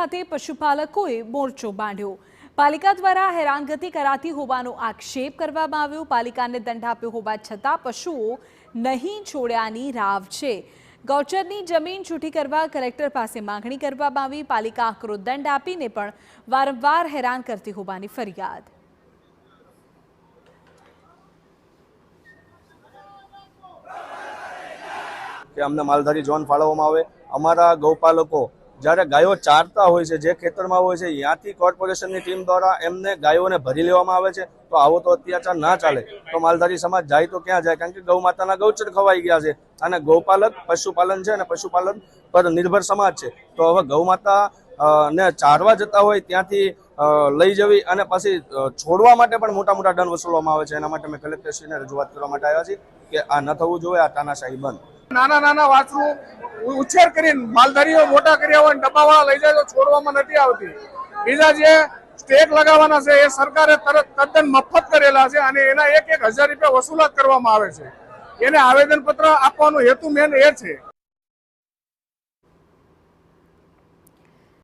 ખાતે પશુપાલકોએ મોરચો બાંધ્યો। પાલિકા દ્વારા હેરાનગતિ કરાતી હોવાનો આક્ષેપ કરવામાં આવ્યો। પાલિકાને દંડ આપ્યો હોવા છતાં પશુઓ નહીં છોડ્યાની રાવ છે। ગૌચરની જમીન છૂટી કરવા કલેક્ટર પાસે માંગણી કરવામાં આવી। પાલિકા આકરો દંડ આપીને પણ વારંવાર હેરાન કરતી હોવાની ફરિયાદ। કે અમને માલધારી ઝોન ફાળવવામાં આવે। અમારા ગૌપાલકો જ્યારે ગાયો ચારતા હોય છે, જે ખેતરમાં હોય છે, ત્યાંથી કોર્પોરેશનની ટીમ દ્વારા એમને ગાયોને ભરી લેવામાં આવે છે। તો આવો તો અત્યાચાર ના ચાલે। તો માલધારી સમાજ જાય તો ક્યાં જાય? કારણ કે ગૌ માતાના ગૌચર ખવાઈ ગયા છે અને ગૌપાલક પશુપાલન છે અને પશુપાલન પર નિર્ભર સમાજ છે। તો હવે ગૌ માતા ને ચારવા જતા હોય ત્યાંથી લઈ જવી અને પછી છોડવા માટે પણ મોટા મોટા દંડ વસૂલવામાં આવે છે। એના માટે અમે કલેક્ટરશ્રીને રજૂઆત કરવા માટે આવ્યા છીએ કે આ ન થવું જોઈએ, આ તાનાશાહી બંધ। નાના નાના વાછરું ઉછેર કરીને માલધારીઓ મોટા કર્યા હોય ડબ્બાવાળા લઈ જાય તો છોડવામાં નથી આવતી। બીજા જે સ્ટેક લગાવવાના છે એ સરકારે તદ્દન મફત કરેલા છે અને એના 1,000 રૂપિયા વસૂલાત કરવામાં આવે છે। એને આવેદનપત્ર આપવાનો હેતુ મેન એ છે।